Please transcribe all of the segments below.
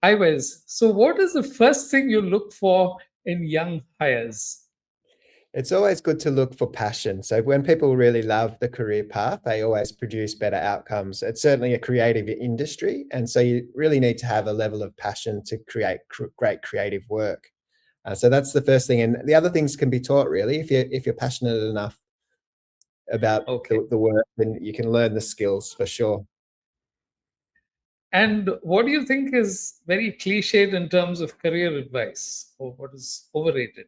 Hi, Wes. So, what is the first thing you look for in young hires? It's always good to look for passion. So when people really love the career path, they always produce better outcomes. It's certainly a creative industry, and so you really need to have a level of passion to create great creative work. So that's the first thing, and the other things can be taught really. If you're passionate enough about Okay. the work, then you can learn the skills for sure. And what do you think is very cliched in terms of career advice, or what is overrated?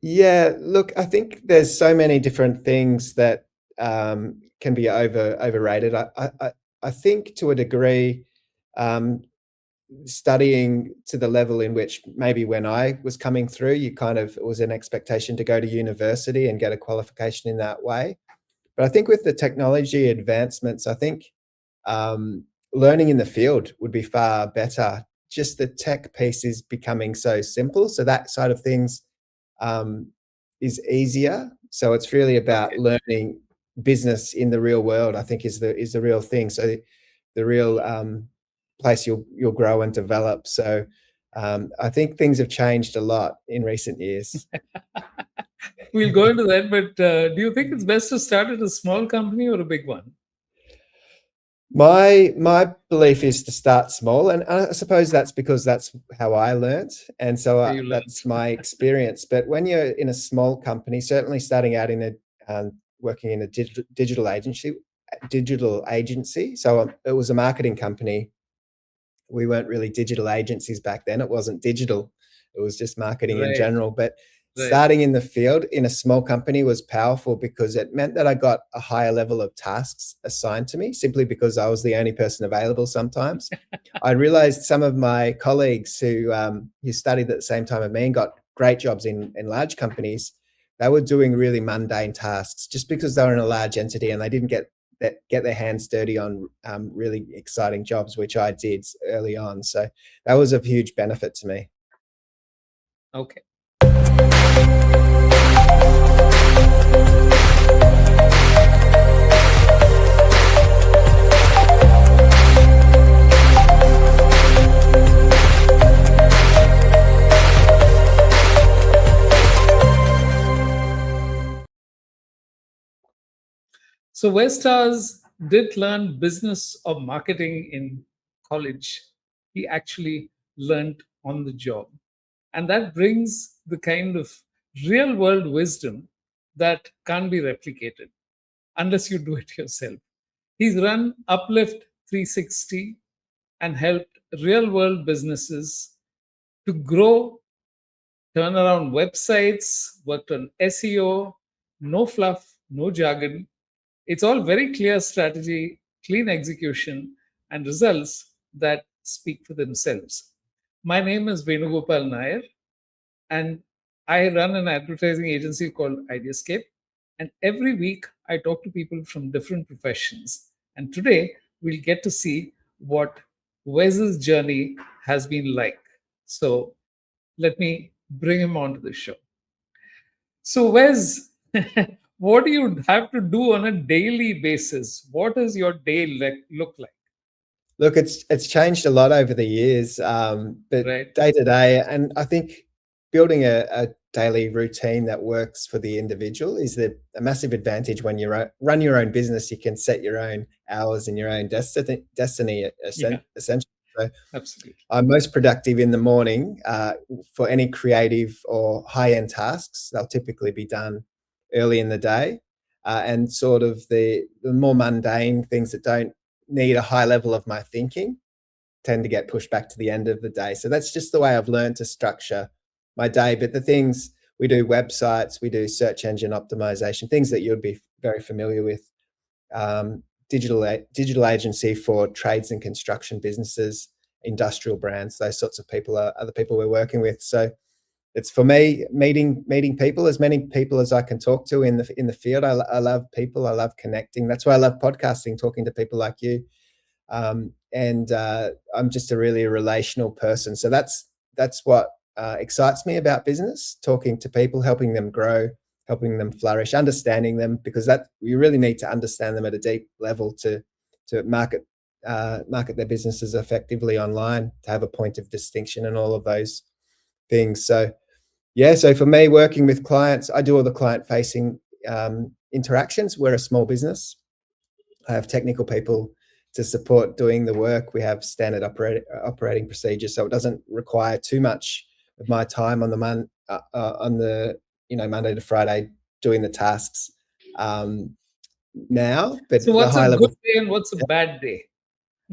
Yeah, look, I think there's so many different things that can be overrated. I think to a degree, um, studying to the level in which maybe when I was coming through, you kind of it was an expectation to go to university and get a qualification in that way. But I think with the technology advancements, I think um, learning in the field would be far better. Just the tech piece is becoming so simple, so that side of things um, is easier. So it's really about Okay. learning business in the real world, I think is the real thing. So the real place you'll grow and develop. So I think things have changed a lot in recent years. We'll go into that, but do you think it's best to start at a small company or a big one? My belief is to start small, and I suppose that's because that's how I learnt, and so Where you learned. that's my experience. But when you're in a small company, certainly starting out in a working in a digital agency. So it was a marketing company. We weren't really digital agencies back then. It wasn't digital. It was just marketing in Right, general. But right. starting in the field in a small company was powerful because it meant that I got a higher level of tasks assigned to me simply because I was the only person available sometimes. I realized some of my colleagues who studied at the same time as me and got great jobs in large companies, they were doing really mundane tasks just because they were in a large entity and they didn't get their hands dirty on really exciting jobs, which I did early on. So that was a huge benefit to me. Okay. So, Westars did learn business or marketing in college. He actually learned on the job. And that brings the kind of real world wisdom that can't be replicated unless you do it yourself. He's run Uplift 360 and helped real world businesses to grow, turn around websites, worked on SEO, no fluff, no jargon. It's all very clear strategy, clean execution, and results that speak for themselves. My name is Venugopal Nair, and I run an advertising agency called Ideascape. And every week I talk to people from different professions. And today we'll get to see what Wes's journey has been like. So let me bring him onto the show. So, Wes, what do you have to do on a daily basis? What does your day look like? Look, it's changed a lot over the years, but Right? day to day, and I think building a daily routine that works for the individual is a massive advantage when you run your own business. You can set your own hours and your own destiny Yeah, essentially. So absolutely. I'm most productive in the morning for any creative or high end tasks. They'll typically be done early in the day, and sort of the more mundane things that don't need a high level of my thinking tend to get pushed back to the end of the day. So that's just the way I've learned to structure my day. But the things we do websites, we do search engine optimization, things that you'd be very familiar with. Digital agency for trades and construction businesses, industrial brands. Those sorts of people are the people we're working with. So it's for me meeting people, as many people as I can talk to in the field. I love people. I love connecting. That's why I love podcasting, talking to people like you. And I'm just a really relational person. So that's what excites me about business: talking to people, helping them grow, helping them flourish, understanding them, because that you really need to understand them at a deep level to market market their businesses effectively online, to have a point of distinction and all of those things. So yeah, so for me, working with clients, I do all the client-facing interactions. We're a small business. I have technical people to support doing the work. We have standard operating procedures, so it doesn't require too much of my time on the Monday to Friday doing the tasks now. But So the what's a high good level, day and what's a bad day?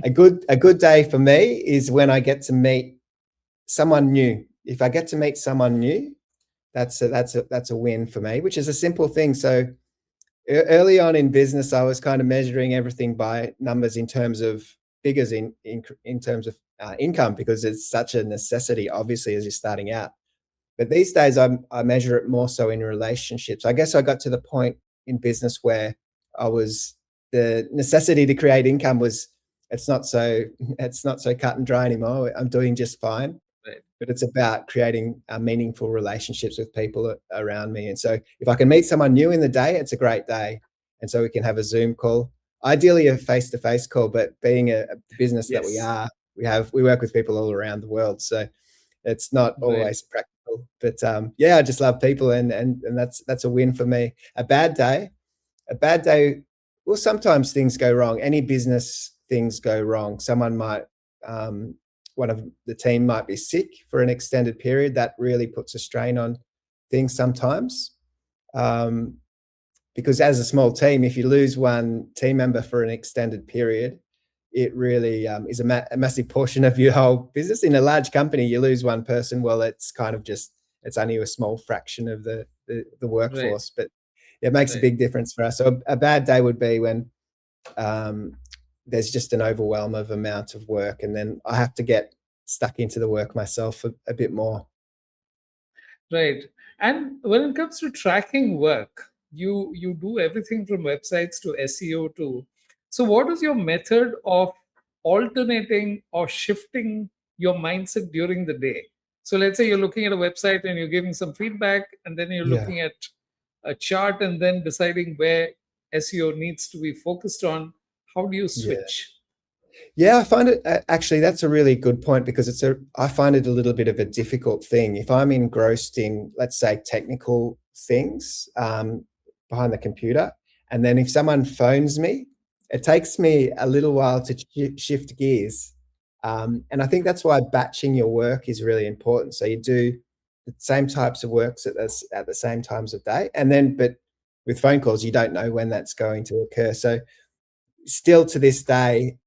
a good day for me is when I get to meet someone new. If I get to meet someone new, that's a win for me, which is a simple thing. So early on in business, I was kind of measuring everything by numbers in terms of figures in terms of income, because it's such a necessity, obviously, as you're starting out. But these days, I measure it more so in relationships. I guess I got to the point in business where the necessity to create income was, it's not so cut and dry anymore. I'm doing just fine. Right. But it's about creating meaningful relationships with people around me. And so if I can meet someone new in the day, it's a great day. And so we can have a Zoom call, ideally a face-to-face call, but being a business that we Yes. are, we work with people all around the world. So it's not Right. always practical. But yeah, I just love people, and that's a win for me. A bad day, well, sometimes things go wrong. Any business, things go wrong. Someone might, one of the team might be sick for an extended period. That really puts a strain on things sometimes. Because as a small team, if you lose one team member for an extended period, it really is a massive portion of your whole business. In a large company, you lose one person, well, it's kind of just, it's only a small fraction of the Right. workforce, but it makes a Right. big difference for us. So a bad day would be when there's just an overwhelm of amount of work, and then I have to get stuck into the work myself a bit more. Right. And when it comes to tracking work, you do everything from websites to SEO to. So what is your method of alternating or shifting your mindset during the day? So let's say you're looking at a website and you're giving some feedback, and then you're Yeah, looking at a chart and then deciding where SEO needs to be focused on. How do you yeah. switch? Yeah, I find it actually, that's a really good point, because I find it a little bit of a difficult thing. If I'm engrossed in, let's say, technical things behind the computer, and then if someone phones me, it takes me a little while to shift gears. And I think that's why batching your work is really important. So you do the same types of works at the same times of day, and then, but with phone calls, you don't know when that's going to occur. So still to this day,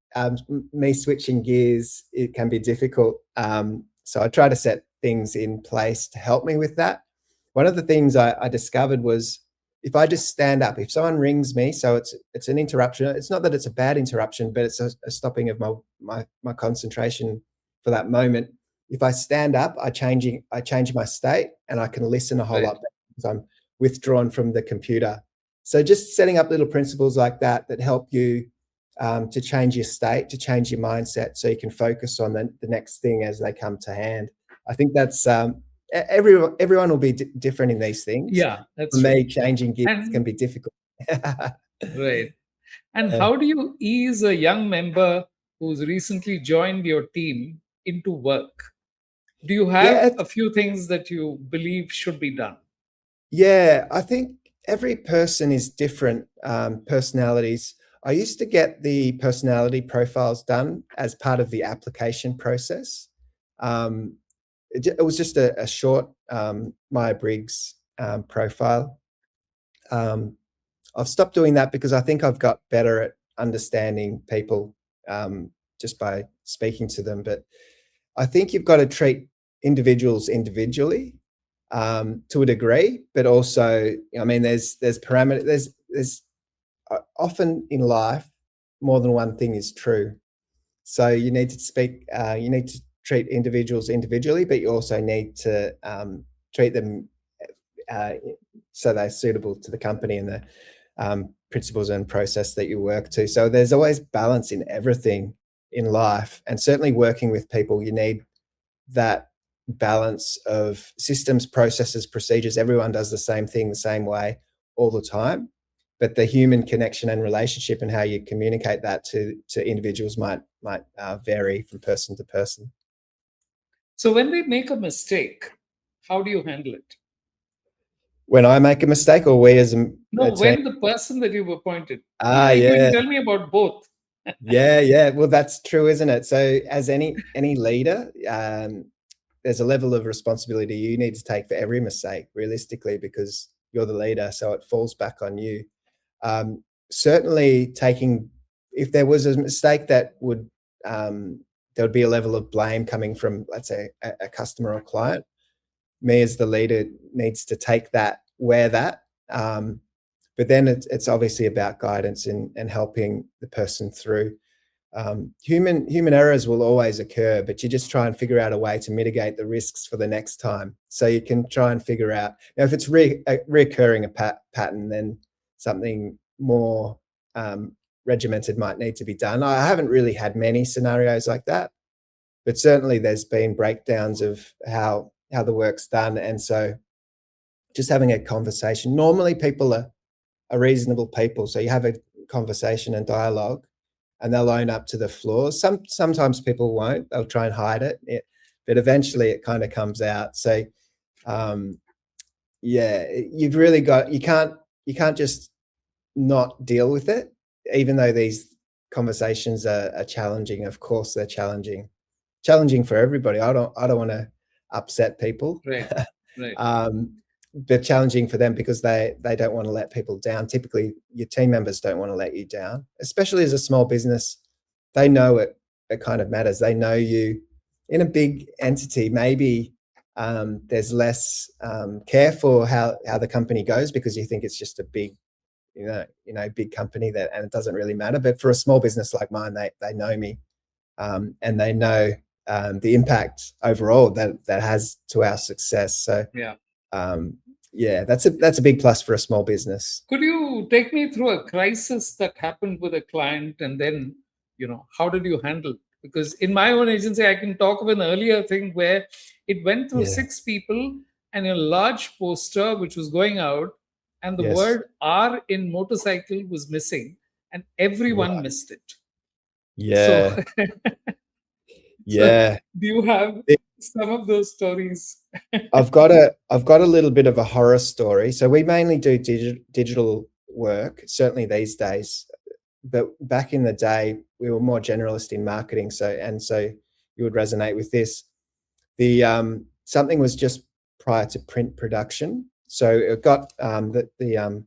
me switching gears, it can be difficult. So I try to set things in place to help me with that. One of the things I discovered was, if I just stand up, if someone rings me, so it's an interruption. It's not that it's a bad interruption, but it's a stopping of my concentration for that moment. If I stand up, I change my state, and I can listen a whole Right. lot better because I'm withdrawn from the computer. So just setting up little principles like that help you to change your state, to change your mindset, so you can focus on the next thing as they come to hand. I think that's everyone will be different in these things. Yeah, For that's true. me, changing gears can And be difficult. right. And Uh, how do you ease a young member who's recently joined your team into work? Do you yeah, have a few things that you believe should be done? yeah. I think every person is different. Personalities. I used to get the personality profiles done as part of the application process. Um, it was just a short Myers-Briggs profile. Um, I've stopped doing that because I think I've got better at understanding people just by speaking to them. But I think you've got to treat individuals individually to a degree, but also, I mean, there's parameter, there's often in life more than one thing is true. So you need to you need to treat individuals individually, but you also need to treat them uh, so they're suitable to the company and the principles and process that you work to. So there's always balance in everything in life, and certainly working with people, you need that balance of systems, processes, procedures. Everyone does the same thing the same way all the time. but the human connection and relationship and how you communicate that to individuals might vary from person to person. So when they make a mistake, how do you handle it? When I make a mistake, or we as a No, team? when the person that you've appointed. Ah, Yeah, you can yeah. tell me about both. Yeah. Well, that's true, isn't it? So as any leader, there's a level of responsibility you need to take for every mistake, realistically, because you're the leader, so it falls back on you. Certainly taking, if there was a mistake that would, there would be a level of blame coming from, let's say, a customer or client. Me as the leader needs to take that, wear that. But then it's obviously about guidance and helping the person through. Human errors will always occur, but you just try and figure out a way to mitigate the risks for the next time. So you can try and figure out, if it's reoccurring pattern, then something more regimented might need to be done. I haven't really had many scenarios like that, but certainly there's been breakdowns of how the work's done, and so just having a conversation. Normally, people are reasonable people, so you have a conversation and dialogue, and they'll own up to the flaws. Sometimes people won't; they'll try and hide it, but eventually it kind of comes out. So, yeah, you've really got, you can't just not deal with it, even though these conversations are challenging. Of course, they're challenging for everybody. I don't want to upset people. Right. Right. But challenging for them because they don't want to let people down. Typically, your team members don't want to let you down, especially as a small business. They know it kind of matters. They know you. In a big entity, maybe there's less care for how the company goes because you think it's just a big, big company and it doesn't really matter. But for a small business like mine, they know me, and they know the impact overall that has to our success. So Yeah. that's a big plus for a small business. Could you take me through a crisis that happened with a client, and then, how did you handle it? Because in my own agency, I can talk of an earlier thing where it went through Yeah. 6 people and a large poster which was going out, and the Yes. word R in motorcycle was missing, and everyone Right. missed it. So, Yeah. so Yeah. do you have It- some of those stories? I've got a little bit of a horror story. So we mainly do digital work, certainly these days. But back in the day, we were more generalist in marketing. So you would resonate with this. The something was just prior to print production, so it got the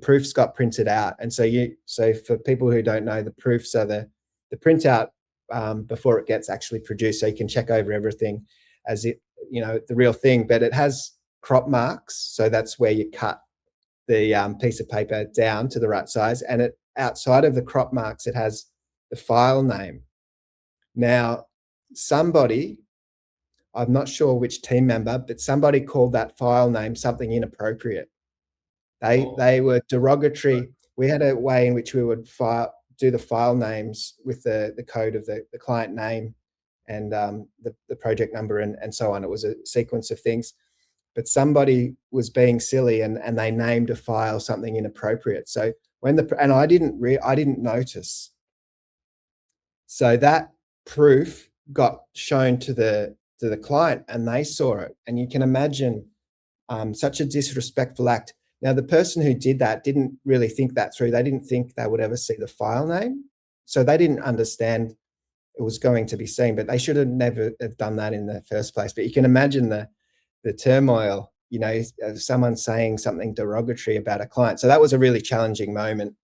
proofs got printed out, and so for people who don't know, the proofs are the printout before it gets actually produced, so you can check over everything as it, the real thing. But it has crop marks, so that's where you cut the piece of paper down to the right size, and it outside of the crop marks, it has the file name. Now, somebody, I'm not sure which team member, but somebody called that file name something inappropriate. They were derogatory. We had a way in which we would do the file names with the code of the client name and the project number and so on. It was a sequence of things. But somebody was being silly and they named a file something inappropriate. So and I didn't notice. So that proof got shown to the client and they saw it. And you can imagine such a disrespectful act. Now, the person who did that didn't really think that through. They didn't think they would ever see the file name. So they didn't understand it was going to be seen, but they should have never have done that in the first place. But you can imagine the turmoil, of someone saying something derogatory about a client. So that was a really challenging moment.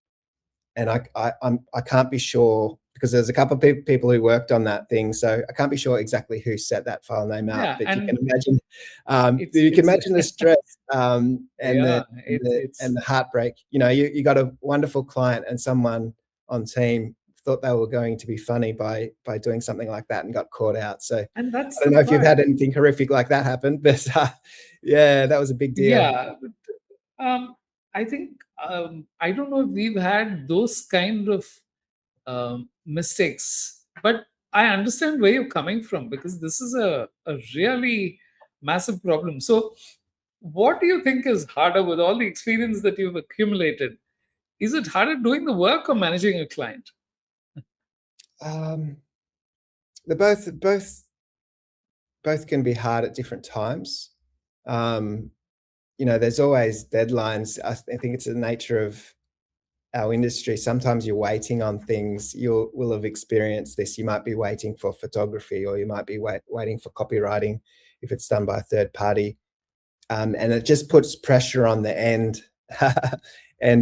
And I can't be sure because there's a couple of people who worked on that thing, so I can't be sure exactly who set that file name up. Yeah, But you can and imagine, it's the stress and yeah, the heartbreak. You got a wonderful client and someone on team thought they were going to be funny by doing something like that and got caught out. So I and that's don't the know if you've part. had anything horrific like that happen, but yeah, that was a big deal. Yeah, I think I don't know if we've had those kind of mistakes, but I understand where you're coming from because this is a really massive problem. So, what do you think is harder with all the experience that you've accumulated? Is it harder doing the work or managing a client? Um, they're both can be hard at different times. There's always deadlines. I think it's the nature of our industry. Sometimes you're waiting on things. You will have experienced this. You might be waiting for photography, or you might be waiting for copywriting if it's done by a third party, and it just puts pressure on the end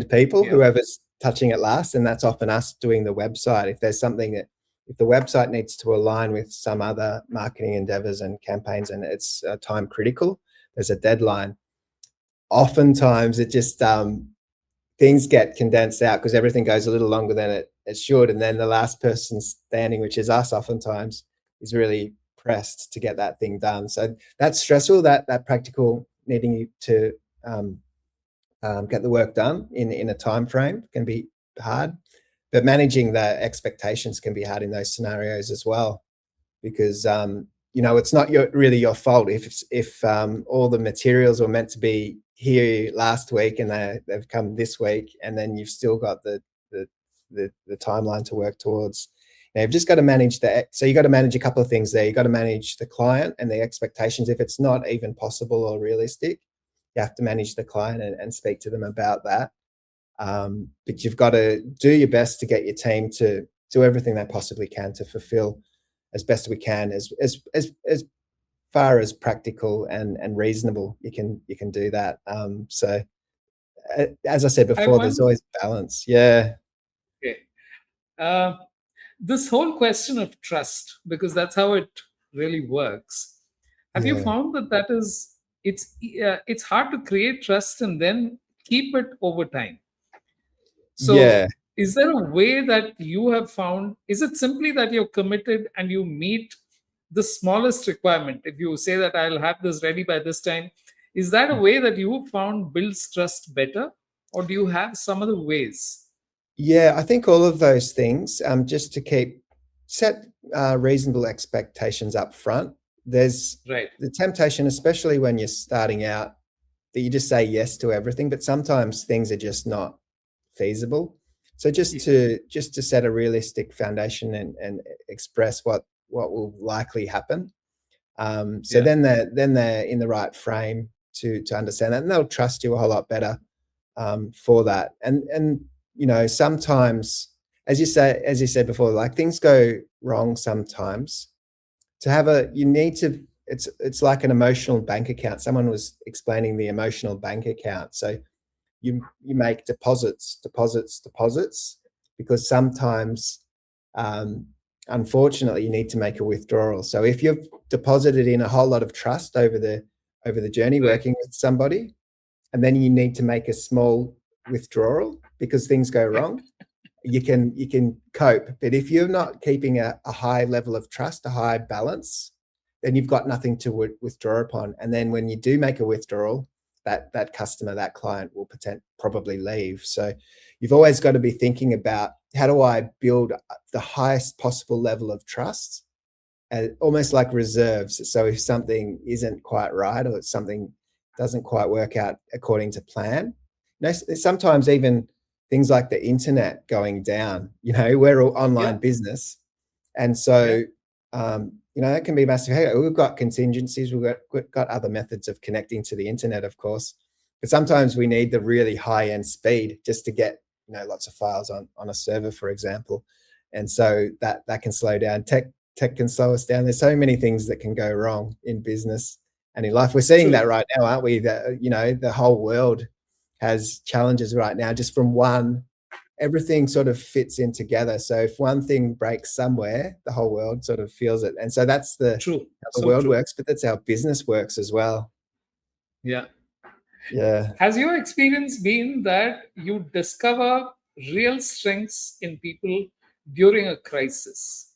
people, Yeah. whoever's touching it last, and that's often us doing the website. If there's something that, if the website needs to align with some other marketing endeavors and campaigns, and it's time critical, there's a deadline. Oftentimes, it just things get condensed out because everything goes a little longer than it should, and then the last person standing, which is us, oftentimes is really pressed to get that thing done. So that's stressful. That practical needing to get the work done in a time frame can be hard, but managing the expectations can be hard in those scenarios as well, because it's not really your fault if all the materials were meant to be here last week and they've come this week, and then you've still got the timeline to work towards. You've just got to manage that. So you got to manage a couple of things there. You got to manage the client and the expectations. If it's not even possible or realistic, you have to manage the client and speak to them about that. But you've got to do your best to get your team to do everything they possibly can to fulfill as best we can, as far as practical and reasonable you can do that. So as I said I before, there's want, always balance. Yeah. okay. Uh, this whole question of trust, because that's how it really works. Have you Yeah. found that it's hard to create trust and then keep it over time? So, Yeah. is there a way that you have found? Is it simply that you're committed and you meet the smallest requirement? If you say that I'll have this ready by this time, is that a way that you found builds trust better? Or do you have some other ways? Yeah, I think all of those things, just to set reasonable expectations up front. There's Right. the temptation, especially when you're starting out, that you just say yes to everything, but sometimes things are just not feasible. So just to set a realistic foundation and express what will likely happen. So Yeah. then they're in the right frame to understand that, and they'll trust you a whole lot better for that. And sometimes, as you said before, like things go wrong sometimes. You need to. It's like an emotional bank account. Someone was explaining the emotional bank account. So you make deposits, because sometimes, unfortunately, you need to make a withdrawal. So if you've deposited in a whole lot of trust over the journey Right. working with somebody, and then you need to make a small withdrawal because things go wrong, you can cope. But if you're not keeping a high level of trust, a high balance, then you've got nothing to withdraw upon. And then when you do make a withdrawal, that customer, that client will probably leave. So you've always got to be thinking about, how do I build the highest possible level of trust, almost like reserves. So if something isn't quite right, or something doesn't quite work out according to plan, sometimes even things like the internet going down, we're all online Yeah. business. And Yeah. so, that can be massive. Hey, we've got contingencies, we've got other methods of connecting to the internet, of course, but sometimes we need the really high end speed just to get, lots of files on a server, for example. And so that can slow down. Tech can slow us down. There's so many things that can go wrong in business and in life. We're seeing that True. right now, aren't we? That, the whole world has challenges right now, just from everything sort of fits in together. So if one thing breaks somewhere, the whole world sort of feels it. And so that's how True. the So world true. works, but that's how business works as well. Yeah. Yeah. Has your experience been that you discover real strengths in people during a crisis?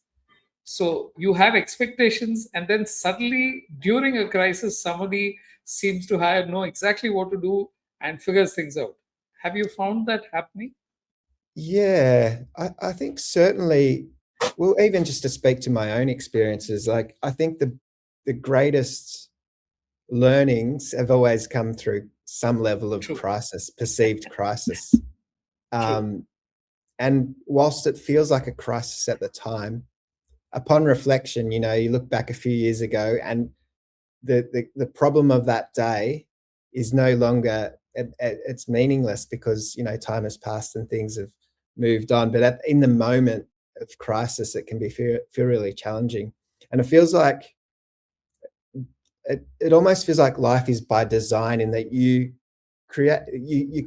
So you have expectations, and then suddenly during a crisis, somebody seems to know exactly what to do and figures things out. Have you found that happening? Yeah. I think certainly, well, even just to speak to my own experiences, like I think the greatest learnings have always come through some level of True. crisis, perceived crisis. True. And whilst it feels like a crisis at the time, upon reflection, you know, you look back a few years ago and the problem of that day is no longer, it's meaningless because, you know, time has passed and things have moved on. But in the moment of crisis, it can feel really challenging. And it feels like it almost feels like life is by design in that you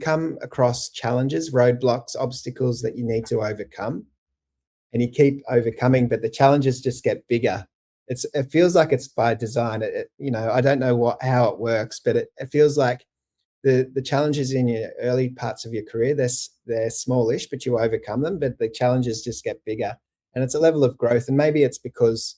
come across challenges, roadblocks, obstacles that you need to overcome, and you keep overcoming, but the challenges just get bigger. It feels like it's by design. You know, I don't know how it works, but it feels like the challenges in your early parts of your career, they're smallish, but you overcome them, but the challenges just get bigger, and it's a level of growth. And maybe it's because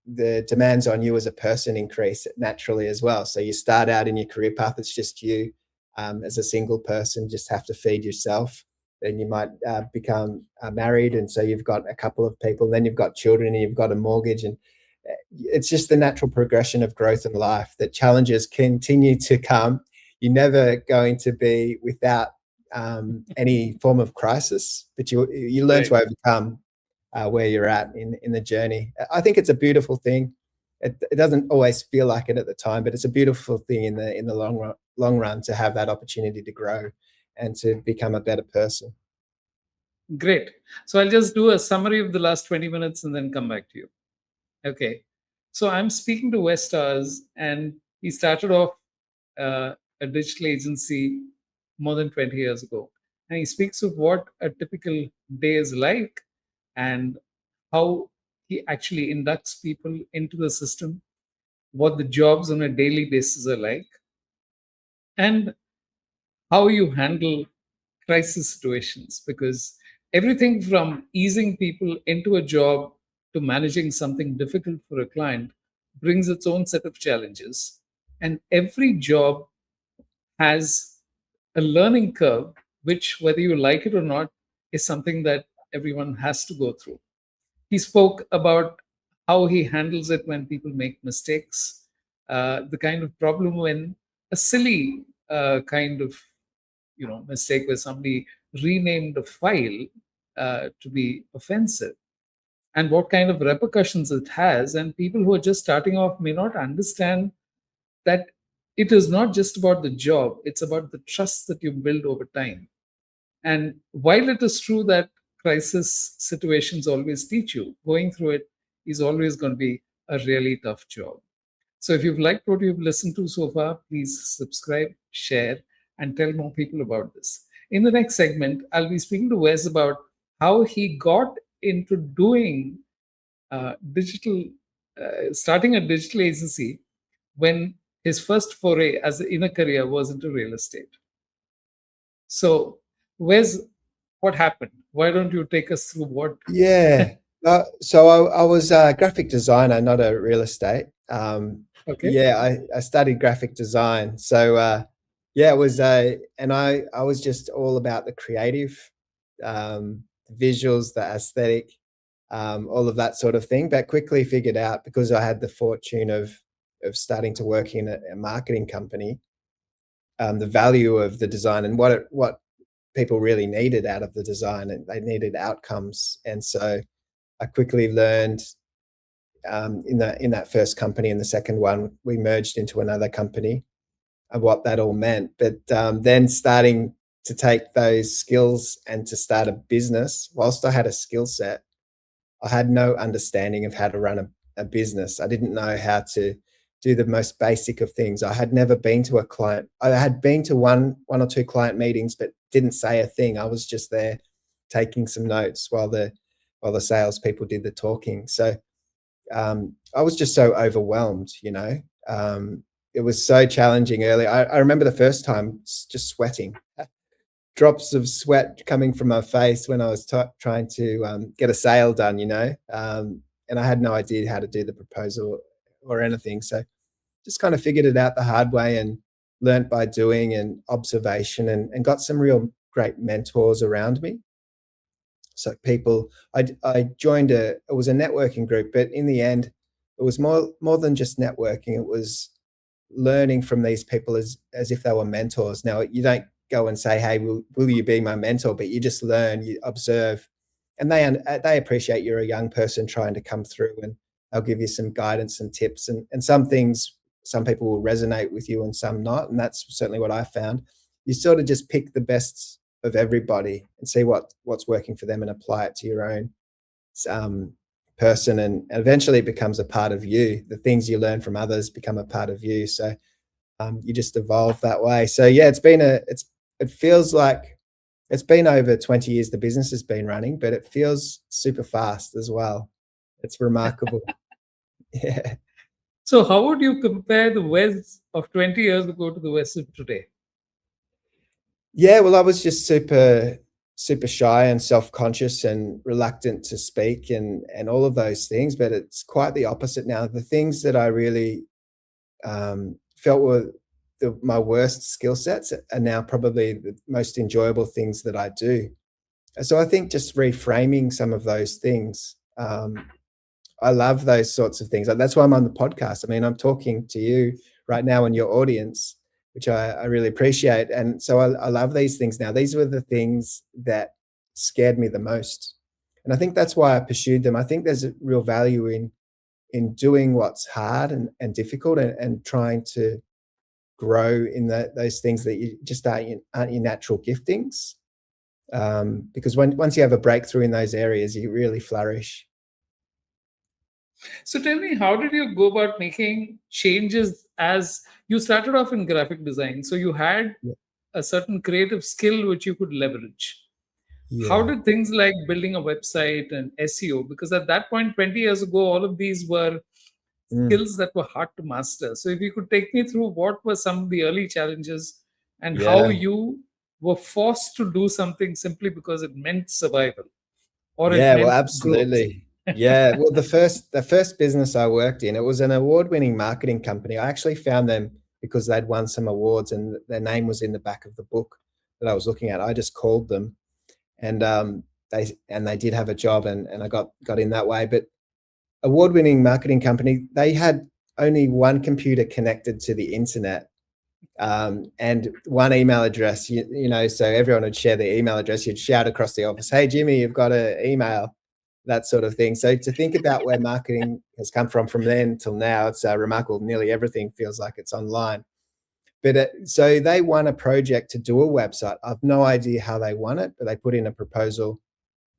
the demands on you as a person increase naturally as well. So you start out in your career path, it's just you as a single person, just have to feed yourself. Then you might become married, and so you've got a couple of people. Then you've got children, and you've got a mortgage, and it's just the natural progression of growth in life that challenges continue to come. You're never going to be without any form of crisis, but you learn Right. to overcome where you're at in the journey. I think it's a beautiful thing. It doesn't always feel like it at the time, but it's a beautiful thing in the long run to have that opportunity to grow and to become a better person. Great. So I'll just do a summary of the last 20 minutes and then come back to you. Okay. So I'm speaking to Westars, and he started off a digital agency more than 20 years ago. And he speaks of what a typical day is like and how he actually inducts people into the system, what the jobs on a daily basis are like, and how you handle crisis situations. Because everything from easing people into a job to managing something difficult for a client brings its own set of challenges. And every job has a learning curve, which, whether you like it or not, is something that everyone has to go through. He spoke about how he handles it when people make mistakes, the kind of problem when a silly kind of mistake where somebody renamed a file to be offensive, and what kind of repercussions it has. And people who are just starting off may not understand that it is not just about the job, it's about the trust that you build over time. And while it is true that crisis situations always teach you, going through it is always going to be a really tough job. So if you've liked what you've listened to so far, please subscribe, share, and tell more people about this. In the next segment, I'll be speaking to Wes about how he got into doing digital, starting a digital agency when his first foray in a career was into real estate. So, Wes, what happened? Why don't you take us through what? Yeah. So I was a graphic designer, not a real estate. Okay. Yeah, I studied graphic design. So yeah, it was and I was just all about the creative, visuals, the aesthetic, all of that sort of thing. But quickly figured out, because I had the fortune of starting to work in a marketing company, the value of the design and what people really needed out of the design, and they needed outcomes. And so I quickly learned in that first company. And the second one, we merged into another company, of what that all meant. But then starting to take those skills and to start a business, whilst I had a skill set, I had no understanding of how to run a business. I didn't know how to do the most basic of things. I had never been to a client. I had been to one or two client meetings, but didn't say a thing. I was just there taking some notes while the salespeople did the talking. So I was just so overwhelmed, you know. It was so challenging early. I remember the first time just sweating, drops of sweat coming from my face when I was trying to get a sale done, you know. And I had no idea how to do the proposal or anything. So just kind of figured it out the hard way and learnt by doing and observation, and got some real great mentors around me. So I joined it was a networking group, but in the end, it was more than just networking. It was learning from these people as if they were mentors. Now, you don't go and say, hey, will you be my mentor? But you just learn, you observe, and they appreciate you're a young person trying to come through, and they'll give you some guidance and tips, and some things, some people will resonate with you and some not, and that's certainly what I found. You sort of just pick the best of everybody and see what's working for them and apply it to your own person, and eventually it becomes a part of you. The things you learn from others become a part of you, so you just evolve that way. So yeah, it feels like it's been over 20 years the business has been running, but it feels super fast as well. It's remarkable. Yeah. So, how would you compare the West of 20 years ago to the West of today? Yeah, well, I was just super shy and self-conscious and reluctant to speak and all of those things, but it's quite the opposite now. The things that I really felt were my worst skill sets are now probably the most enjoyable things that I do. So I think just reframing some of those things, I love those sorts of things. Like, that's why I'm on the podcast. I mean, I'm talking to you right now and your audience, which I really appreciate. And so I love these things now. These were the things that scared me the most. And I think that's why I pursued them. I think there's a real value in doing what's hard and difficult, and trying to grow in those things that you just aren't your natural giftings. Because once you have a breakthrough in those areas, you really flourish. So, tell me, how did you go about making changes as you started off in graphic design? So, you had Yeah. a certain creative skill which you could leverage. How Yeah. did things like building a website and SEO, because at that point, 20 years ago, all of these were Mm. skills that were hard to master. So, if you could take me through what were some of the early challenges and how Yeah. you were forced to do something simply because it meant survival or it Yeah, well, meant growth. absolutely. Yeah, well, the first business I worked in, it was an award-winning marketing company. I actually found them because they'd won some awards and their name was in the back of the book that I was looking at. I just called them, and they did have a job, and I got in that way. But award-winning marketing company, they had only one computer connected to the internet, and one email address. So everyone would share their email address. You'd shout across the office, "Hey, Jimmy, you've got an email," that sort of thing. So to think about where marketing has come from then till now, it's remarkable. Nearly everything feels like it's online. But so they won a project to do a website. I've no idea how they won it, but they put in a proposal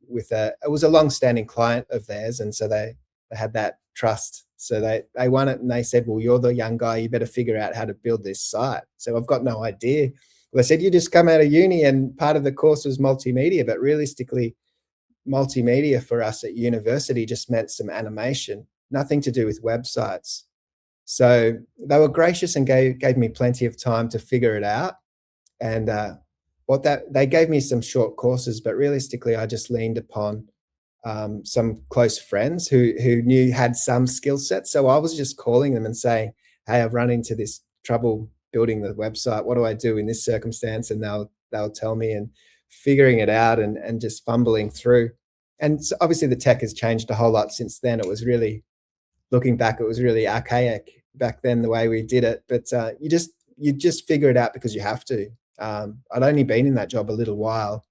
it was a long-standing client of theirs, and so they had that trust. So they won it, and they said, "Well, you're the young guy. You better figure out how to build this site." So I've got no idea. Well, they said, "You just come out of uni, and part of the course was multimedia." But realistically, multimedia for us at university just meant some animation, nothing to do with websites. So they were gracious and gave me plenty of time to figure it out. And what that they gave me some short courses, but realistically, I just leaned upon some close friends who had some skill set. So I was just calling them and saying, "Hey, I've run into this trouble building the website. What do I do in this circumstance?" And they'll tell me, and figuring it out, and just fumbling through. And so obviously the tech has changed a whole lot since then. It was really, looking back, it was really archaic back then the way we did it. But you just figure it out because you have to. I'd only been in that job a little while,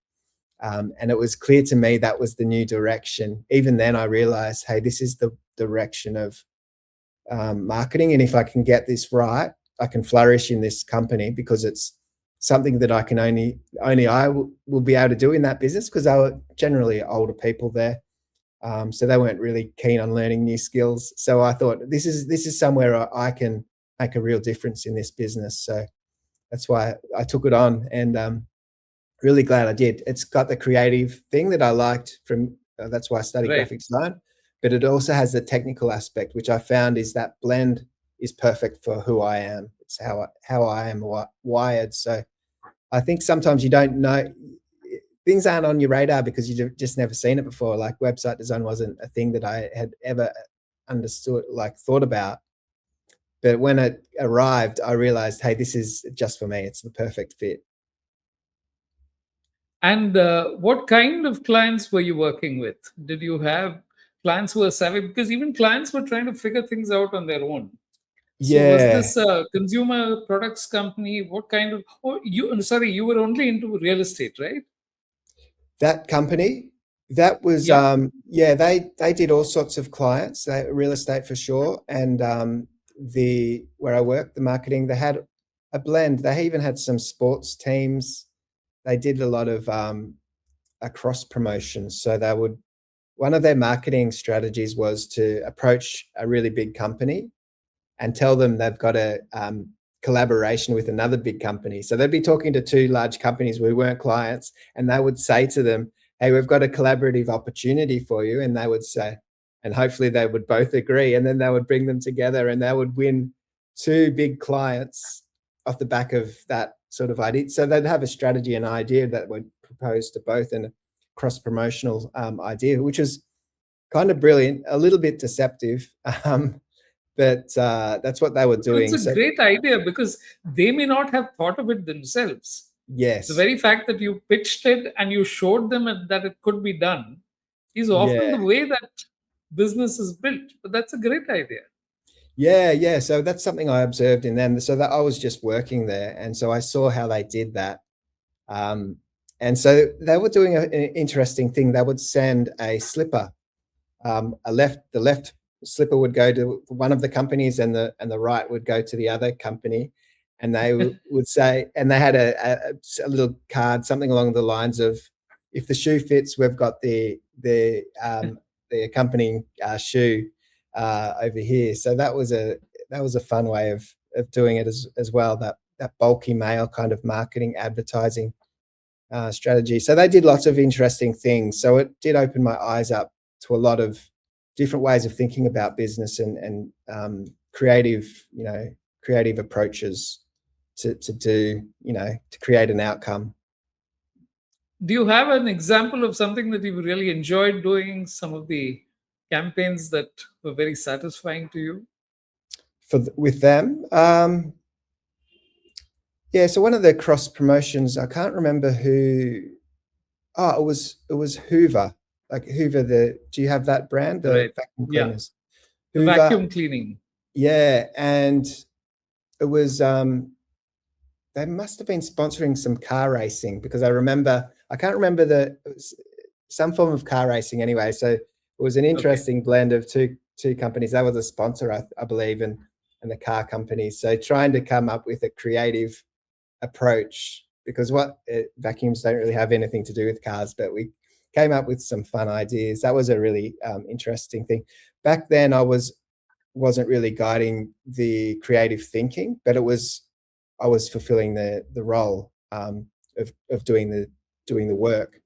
and it was clear to me that was the new direction. Even then, I realized, hey, this is the direction of marketing, and if I can get this right, I can flourish in this company, because it's something that I can only I will be able to do in that business, because they were generally older people there. So they weren't really keen on learning new skills. So I thought, this is somewhere I can make a real difference in this business. So that's why I took it on, and really glad I did. It's got the creative thing that I liked from. That's why I studied Right. graphic design, but it also has the technical aspect, which I found is that blend is perfect for who I am. It's how I am wired. So I think sometimes you don't know, things aren't on your radar because you've just never seen it before. Like, website design wasn't a thing that I had ever understood, like thought about. But when it arrived, I realized, hey, this is just for me. It's the perfect fit. And what kind of clients were you working with? Did you have clients who were savvy? Because even clients were trying to figure things out on their own. So was Yeah, this a consumer products company? What kind of? Oh, sorry, you were only into real estate, right? that company, that was Yeah. yeah, they did all sorts of clients, real estate for sure, and the where I worked, the marketing, they had a blend. They even had some sports teams. They did a lot of a cross promotion. So they would one of their marketing strategies was to approach a really big company and tell them they've got a collaboration with another big company. So they'd be talking to two large companies who weren't clients, and they would say to them, "Hey, we've got a collaborative opportunity for you." And they would say, and hopefully they would both agree, and then they would bring them together, and they would win two big clients off the back of that sort of idea. So they'd have a strategy and idea that would propose to both, and a cross promotional idea, which was kind of brilliant, a little bit deceptive. But that's what they were But it's doing. a So great idea because they may not have thought of it themselves. The yes, very fact that you pitched it and you showed them that it could be done is often yeah, the way that business is built. But that's a great idea. yeah, yeah. So that's something I observed in them. So that I was just working there, and so I saw how they did that. Um, and so they were doing an interesting thing. They would send a slipper. The left slipper would go to one of the companies, and the right would go to the other company. And they would say, and they had a little card, something along the lines of, "If the shoe fits, we've got the accompanying shoe over here." So that was a fun way of doing it as well. That bulky mail kind of marketing advertising strategy. So they did lots of interesting things. So it did open my eyes up to a lot of different ways of thinking about business, and creative, creative approaches to do, to create an outcome. Do you have an example of something that you really enjoyed doing? Some of the campaigns that were very satisfying to you? With them. Yeah, so one of the cross promotions, I can't remember who. Oh, it was Hoover. Like Hoover, do you have that brand, the Right. vacuum Yeah. cleaners? The Hoover, vacuum cleaning. yeah, and it was they must have been sponsoring some car racing, because I can't remember it was some form of car racing anyway. So it was an Okay. interesting blend of two companies. That was a sponsor, I believe, and the car company. So trying to come up with a creative approach, because vacuums don't really have anything to do with cars, but we came up with some fun ideas. That was a really interesting thing. Back then, wasn't really guiding the creative thinking, but I was fulfilling the role of doing the work.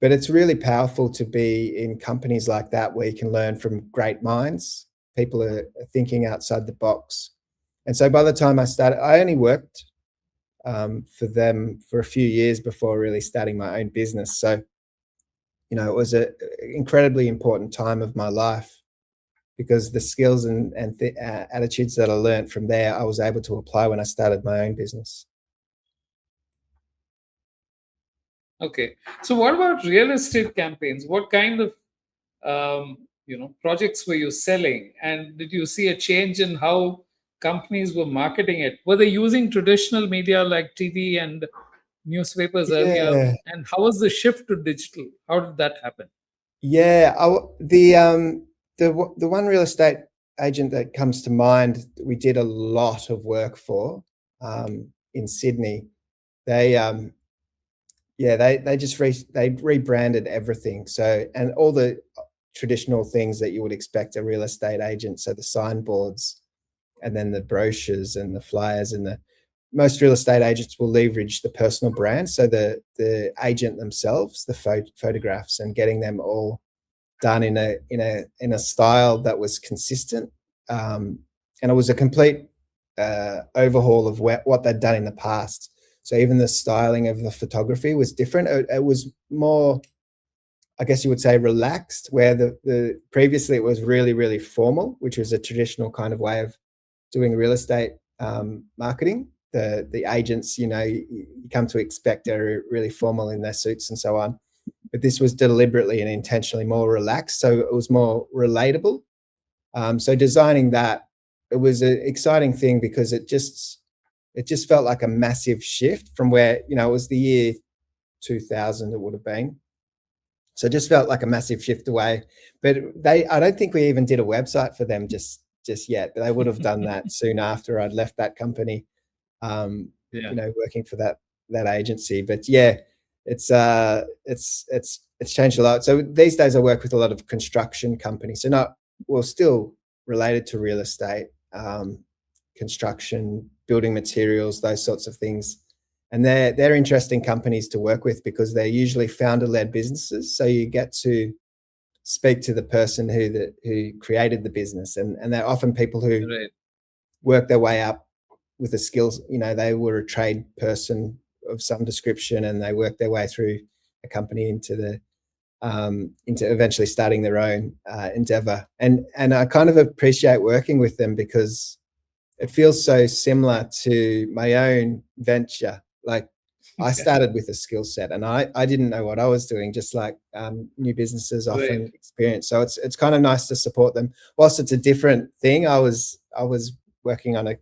But it's really powerful to be in companies like that, where you can learn from great minds. People are thinking outside the box. And so by the time I started, I only worked for them for a few years before really starting my own business. So, it was an incredibly important time of my life, because the skills and attitudes that I learned from there, I was able to apply when I started my own business. Okay. So what about real estate campaigns? What kind of projects were you selling, and did you see a change in how companies were marketing it? Were they using traditional media like TV and newspapers earlier, Yeah, and how was the shift to digital? How did that happen? yeah. The one real estate agent that comes to mind, we did a lot of work for in Sydney. They Yeah, they just they rebranded everything. So, and all the traditional things that you would expect a real estate agent. So the signboards, and then the brochures and the flyers, and the most real estate agents will leverage the personal brand. So the agent themselves, the photographs, and getting them all done in a style that was consistent. And it was a complete overhaul of what they'd done in the past. So even the styling of the photography was different. It was more, I guess you would say, relaxed, where the previously it was really, really formal, which was a traditional kind of way of doing real estate marketing. The agents, you come to expect, are really formal in their suits and so on. But this was deliberately and intentionally more relaxed, so it was more relatable. So designing that it was an exciting thing because it just felt like a massive shift from where, it was the year 2000 it would have been. So it just felt like a massive shift away. But I don't think we even did a website for them just yet. They would have done that soon after I'd left that company, Yeah. working for that agency. But yeah, it's changed a lot. So these days I work with a lot of construction companies. So still related to real estate, construction, building materials, those sorts of things. And they're interesting companies to work with because they're usually founder-led businesses. So you get to speak to the person who created the business, and they're often people who Right. work their way up with the skills. They were a trade person of some description, and they worked their way through a company into eventually starting their own endeavor. And I kind of appreciate working with them because it feels so similar to my own venture. Like I Yeah. started with a skill set, and I didn't know what I was doing, just like new businesses Right. often experience. So it's kind of nice to support them. Whilst it's a different thing, I was working on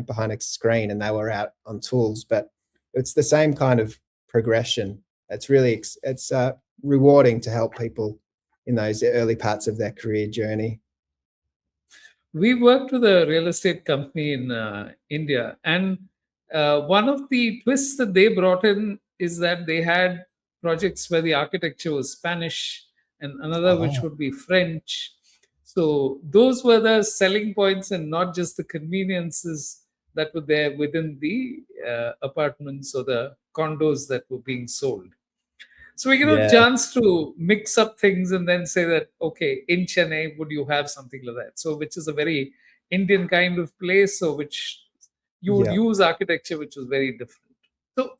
behind a screen, and they were out on tools, but it's the same kind of progression. It's really it's rewarding to help people in those early parts of their career journey. We worked with a real estate company in India, and one of the twists that they brought in is that they had projects where the architecture was Spanish and another which Oh, would be French. So those were the selling points and not just the conveniences that were there within the apartments or the condos that were being sold. So we get a yeah, chance to mix up things and then say that, okay, in Chennai, would you have something like that? So, which is a very Indian kind of place, so which you would yeah, use architecture, which was very different. So,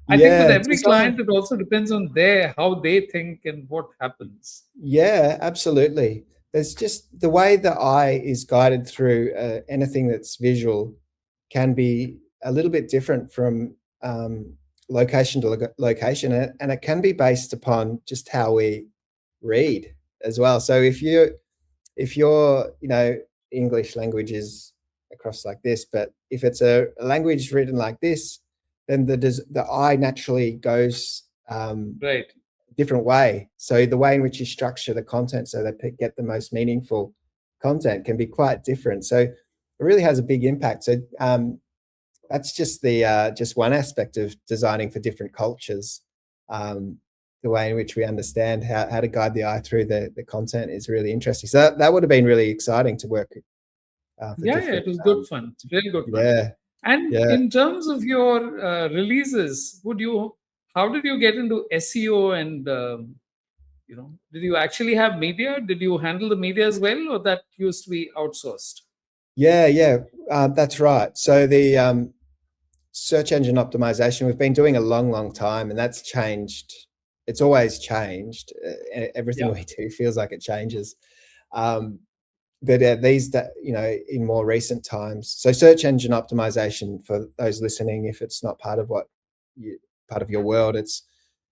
I think with yeah. every Design. client, it also depends on their how they think and what happens. Yeah, absolutely. There's just the way the eye is guided through anything that's visual can be a little bit different from location to location, and it can be based upon just how we read as well. So if your English language is across like this, but if it's a language written like this, then the eye naturally goes Right. different way. So the way in which you structure the content so that get the most meaningful content can be quite different. So it really has a big impact. So that's just one aspect of designing for different cultures. Um, the way in which we understand how to guide the eye through the content is really interesting. So that would have been really exciting to work for Yeah, yeah, different. it was good fun. It's really good fun. Yeah, And yeah. in terms of your releases, how did you get into SEO and did you actually have media? Did you handle the media as well, or that used to be outsourced? Yeah, yeah, that's right. So the search engine optimization we've been doing a long, long time, and that's changed. It's always changed. Everything Yeah. we do feels like it changes. Um, but in more recent times, so search engine optimization for those listening, if it's not part of your world, it's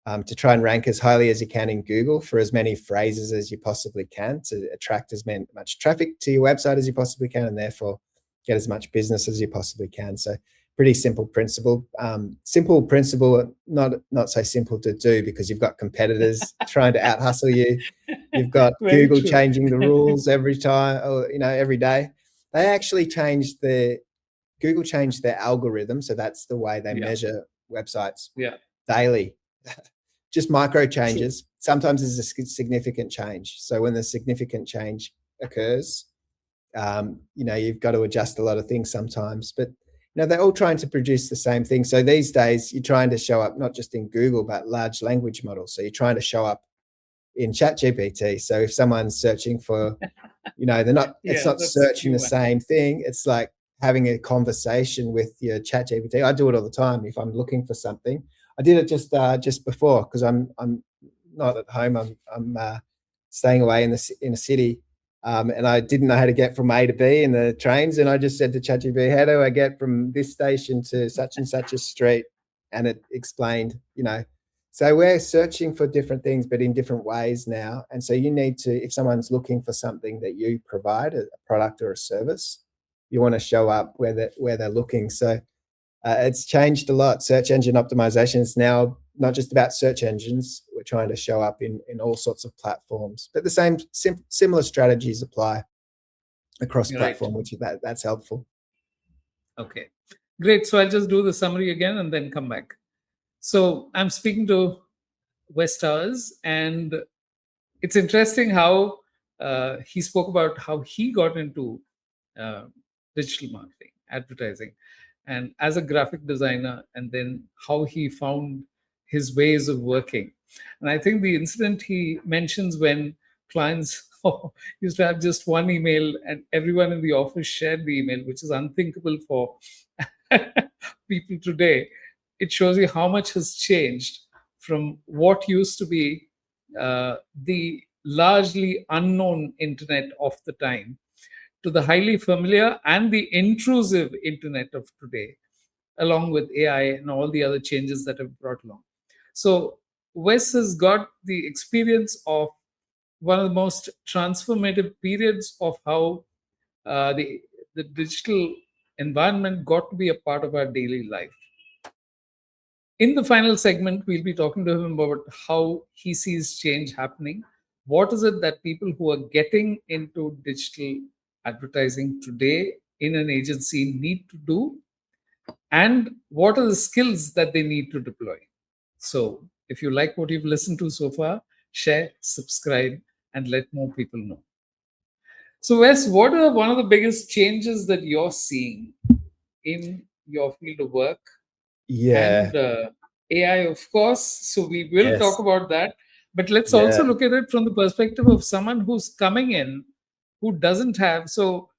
to try and rank as highly as you can in Google for as many phrases as you possibly can to attract much traffic to your website as you possibly can, and therefore get as much business as you possibly can. So pretty simple principle. Simple principle, not so simple to do because you've got competitors trying to out hustle you. You've got Very Google true. changing the rules every time, or every day. They actually changed the Google changed their algorithm, so that's the way they Yeah. measure websites Yeah. daily. Just micro True. changes. Sometimes there's a significant change. So when the significant change occurs, you've got to adjust a lot of things sometimes. But they're all trying to produce the same thing. So these days, you're trying to show up not just in Google, but large language models. So you're trying to show up in ChatGPT. So if someone's searching for, they're not. It's Yeah, not that's a searching key the one. same thing. It's like having a conversation with your ChatGPT. I do it all the time if I'm looking for something. I did it just before because I'm not at home. I'm staying away in a city, and I didn't know how to get from A to B in the trains. And I just said to ChatGPT, "How do I get from this station to such and such a street?" And it explained. So we're searching for different things, but in different ways now. And so you need to, if someone's looking for something that you provide, a product or a service, you want to show up where they're looking. So it's changed a lot. Search engine optimization is now not just about search engines. We're trying to show up in all sorts of platforms, but the same similar strategies apply across Right. platform, which that's helpful. Okay. Great. So I'll just do the summary again and then come back. So I'm speaking to West Towers, and it's interesting how he spoke about how he got into uh, digital marketing, advertising, and as a graphic designer, and then how he found his ways of working. And I think the incident he mentions when clients used to have just one email and everyone in the office shared the email, which is unthinkable for people today. It shows you how much has changed from what used to be the largely unknown internet of the time to the highly familiar and the intrusive internet of today, along with AI and all the other changes that have brought along. So, Wes has got the experience of one of the most transformative periods of how the digital environment got to be a part of our daily life. In the final segment, we'll be talking to him about how he sees change happening. What is it that people who are getting into digital advertising today in an agency need to do? And what are the skills that they need to deploy? So, if you like what you've listened to so far, share, subscribe, and let more people know. So, Wes, what are one of the biggest changes that you're seeing in your field of work? Yeah. And AI, of course. So we will talk Yes. about that. But let's also Yeah. look at it from the perspective of someone who's coming in who doesn't have. So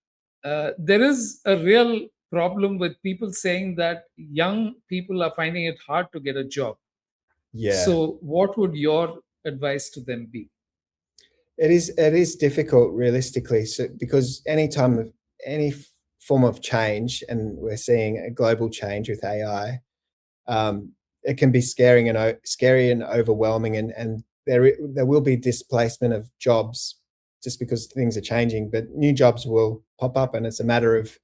there is a real problem with people saying that young people are finding it hard to get a job. Yeah. So, what would your advice to them be? It is difficult realistically, so because any form of change, and we're seeing a global change with AI, it can be scary and overwhelming, and there will be displacement of jobs just because things are changing, but new jobs will pop up, and it's a matter of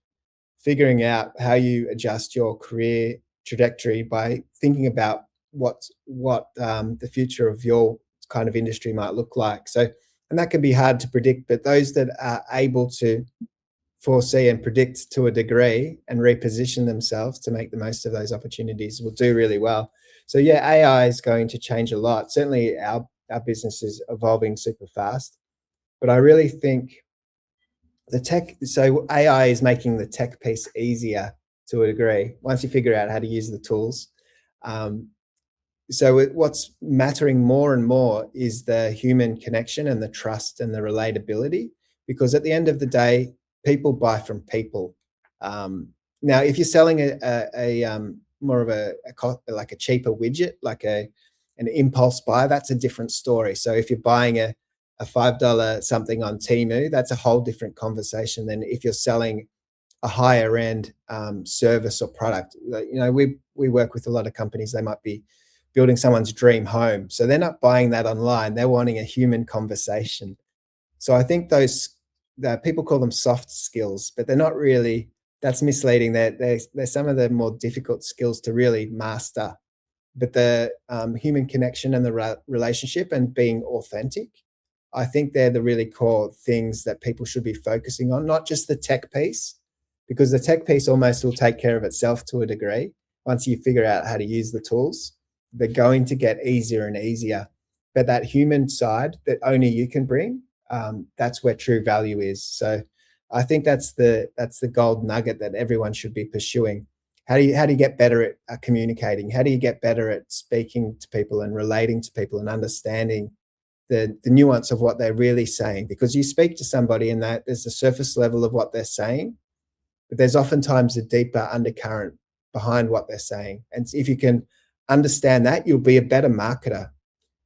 figuring out how you adjust your career trajectory by thinking about what the future of your kind of industry might look like. So, and that can be hard to predict, but those that are able to foresee and predict to a degree and reposition themselves to make the most of those opportunities will do really well. So yeah, AI is going to change a lot. Certainly our business is evolving super fast, but I really think so AI is making the tech piece easier to a degree once you figure out how to use the tools. Um, what's mattering more and more is the human connection and the trust and the relatability, because at the end of the day, people buy from people. Now, if you're selling more of like a cheaper widget, like an impulse buy, that's a different story. So if you're buying a $5 something on Temu, that's a whole different conversation than if you're selling a higher end service or product. We work with a lot of companies. They might be building someone's dream home, so they're not buying that online. They're wanting a human conversation. So I think that people call them soft skills, but they're not really. That's misleading. They're some of the more difficult skills to really master. But the human connection and the relationship and being authentic, I think they're the really core things that people should be focusing on, not just the tech piece, because the tech piece almost will take care of itself to a degree. Once you figure out how to use the tools, they're going to get easier and easier. But that human side that only you can bring, that's where true value is. So I think that's the gold nugget that everyone should be pursuing. How do you get better at communicating? How do you get better at speaking to people and relating to people and understanding the nuance of what they're really saying? Because you speak to somebody and that there's the surface level of what they're saying, but there's oftentimes a deeper undercurrent behind what they're saying. And if you can understand that, you'll be a better marketer,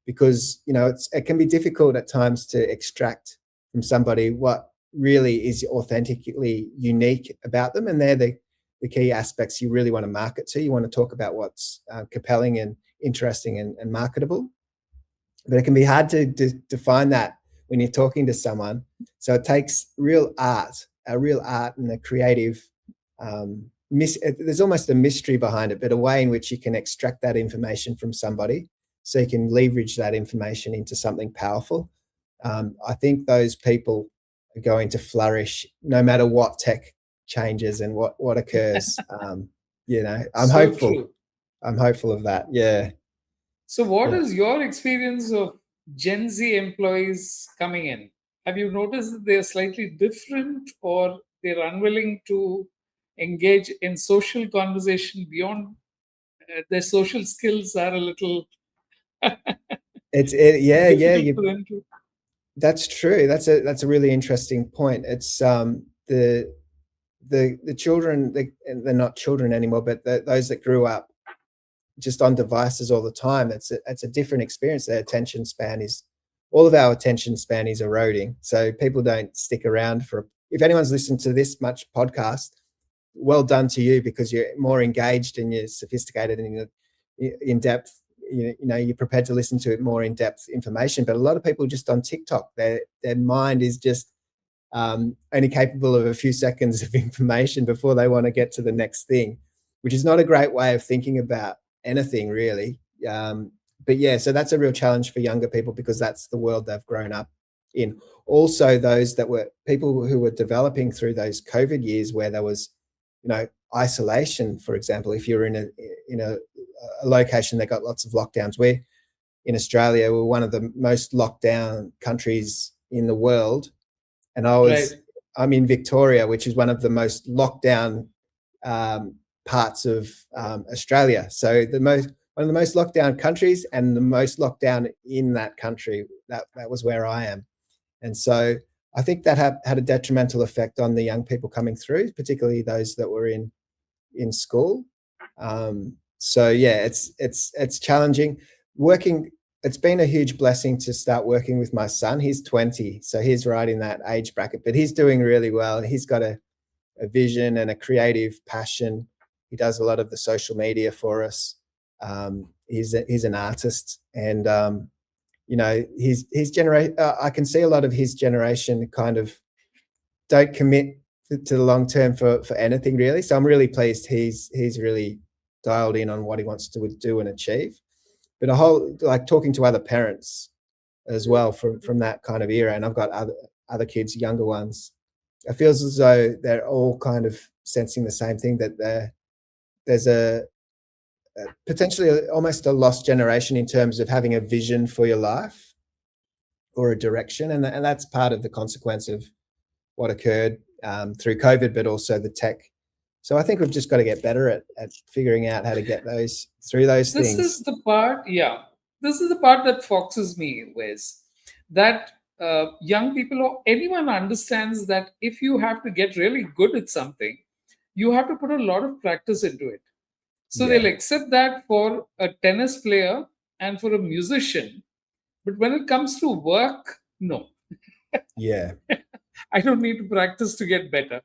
because it can be difficult at times to extract from somebody what really is authentically unique about them, and they're the key aspects you really want to market to. You want to talk about what's compelling and interesting and marketable, but it can be hard to define that when you're talking to someone. So it takes real art a real art and a creative there's almost a mystery behind it, but a way in which you can extract that information from somebody so you can leverage that information into something powerful. I think those people are going to flourish no matter what tech changes and what occurs. I'm So hopeful. true. I'm hopeful of that. Yeah. So, what Yeah. is your experience of Gen Z employees coming in? Have you noticed that they're slightly different or they're unwilling to engage in social conversation beyond their social skills are a little Yeah, difficult for them to? that's true. That's a really interesting point. It's the children, they're not children anymore, but those that grew up just on devices all the time, it's a different experience. Their attention span is all of our attention span is eroding. So people don't stick around for. If anyone's listened to this much podcast, well done to you, because you're more engaged and you're sophisticated and you're in depth. You're prepared to listen to it more in depth information. But a lot of people just on TikTok, their mind is just only capable of a few seconds of information before they want to get to the next thing, which is not a great way of thinking about anything, really. But yeah, so that's a real challenge for younger people because that's the world they've grown up in. Also, those that were people who were developing through those COVID years where there was, isolation, for example. If you're in a location that got lots of lockdowns, we're in Australia, we're one of the most locked down countries in the world, and Right. I'm in Victoria, which is one of the most locked down parts of Australia. So one of the most locked down countries, and the most locked down in that country. That was where I am, and so I think that had a detrimental effect on the young people coming through, particularly those that were in school. So yeah, it's challenging working. It's been a huge blessing to start working with my son. He's 20, so he's right in that age bracket, but he's doing really well. He's got a vision and a creative passion. He does a lot of the social media for us. He's an artist, and his generation. I can see a lot of his generation kind of don't commit to the long term for anything really. So I'm really pleased he's really dialed in on what he wants to do and achieve. But a whole like talking to other parents as well from that kind of era, and I've got other kids, younger ones. It feels as though they're all kind of sensing the same thing, that there's a potentially almost a lost generation in terms of having a vision for your life or a direction, and that's part of the consequence of what occurred through COVID, but also the tech. So I think we've just got to get better at figuring out how to get through those This things. is the part, yeah. This is the part that foxes me, Wes. That young people or anyone understands that if you have to get really good at something, you have to put a lot of practice into it. So they'll Yeah, accept that for a tennis player and for a musician. But when it comes to work, no. yeah, I don't need to practice to get better.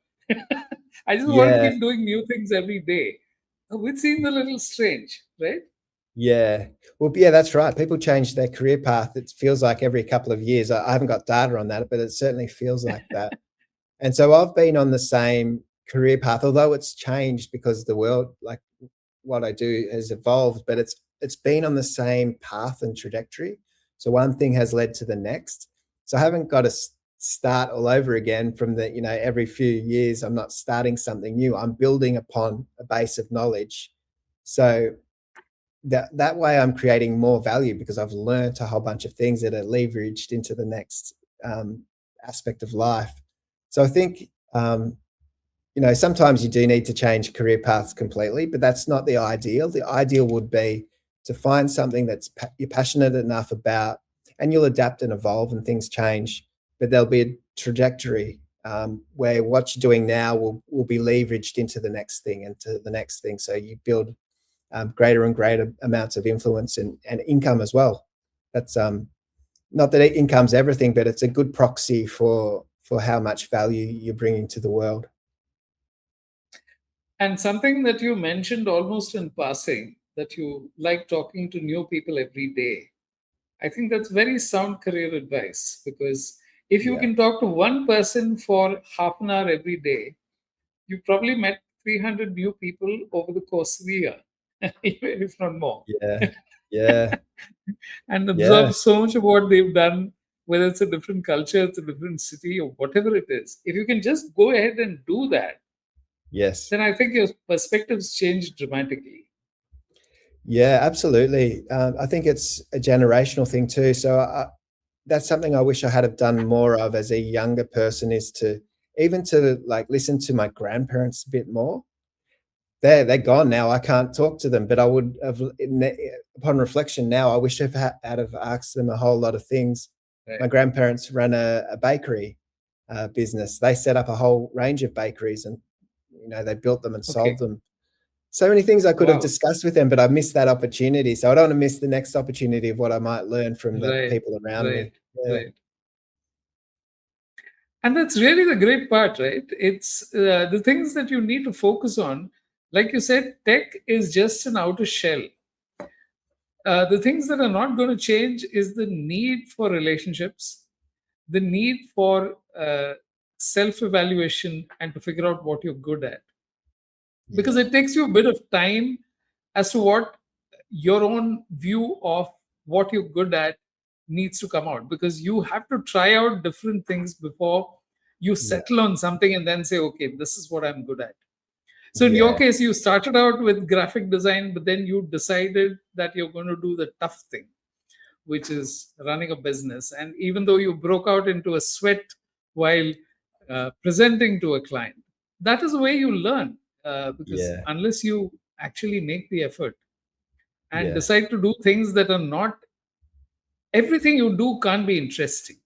I just want to yeah. keep doing new things every day, which seems a little strange, right? Yeah. Well, yeah, that's right. People change their career path. It feels like every couple of years. I haven't got data on that, but it certainly feels like that. And so I've been on the same career path, although it's changed because the world, like what I do, has evolved, but it's been on the same path and trajectory. So one thing has led to the next. So I haven't got to start all over again from every few years. I'm not starting something new. I'm building upon a base of knowledge. So that way I'm creating more value because I've learned a whole bunch of things that are leveraged into the next aspect of life. So I think sometimes you do need to change career paths completely, but that's not the ideal. The ideal would be to find something that's you're passionate enough about, and you'll adapt and evolve and things change, but there'll be a trajectory where what you're doing now will be leveraged into the next thing and to the next thing. So you build greater and greater amounts of influence and income as well. That's not that income's everything, but it's a good proxy for how much value you're bringing to the world. And something that you mentioned almost in passing, that you like talking to new people every day. I think that's very sound career advice because If you Yeah. can talk to one person for half an hour every day, you probably met 300 new people over the course of the year, even if not more, Yeah. Yeah. and Yeah. observe so much of what they've done, whether it's a different culture, it's a different city, or whatever it is. If you can just go ahead and do that, Yes. then I think your perspectives change dramatically. Yeah, absolutely. I think it's a generational thing too. So that's something I wish I had have done more of as a younger person, is to even to like listen to my grandparents a bit more. They're gone now. I can't talk to them, but I would have, upon reflection now, I wish I'd have asked them a whole lot of things. My Right. grandparents ran a bakery business. They set up a whole range of bakeries, and they built them and sold Okay. them. So many things I could have Wow. discussed with them, but I missed that opportunity. So I don't want to miss the next opportunity of what I might learn from the Right. people around Right. me. Yeah, Right. And that's really the great part, right? It's the things that you need to focus on. Like you said, tech is just an outer shell. The things that are not going to change is the need for relationships, the need for self evaluation, and to figure out what you're good at. Because yeah, it takes you a bit of time as to what your own view of what you're good at needs to come out, because you have to try out different things before you yeah, settle on something and then say, okay, this is what I'm good at. So in your yeah, case, you started out with graphic design, but then you decided that you're going to do the tough thing, which is running a business. And even though you broke out into a sweat while presenting to a client, that is the way you learn. Because yeah, unless you actually make the effort and yeah, decide to do things that are not, everything you do can't be interesting.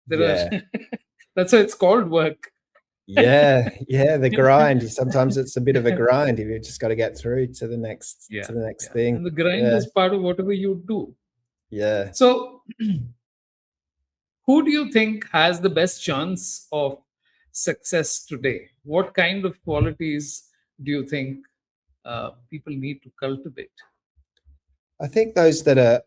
There are, yeah, that's why it's called work. yeah, yeah. The grind. Sometimes it's a bit of a grind. You've just got to get through to the next Yeah, to the next yeah. thing. And the grind Yeah, is part of whatever you do. yeah. So, who do you think has the best chance of success today? What kind of qualities do you think people need to cultivate? I think those that are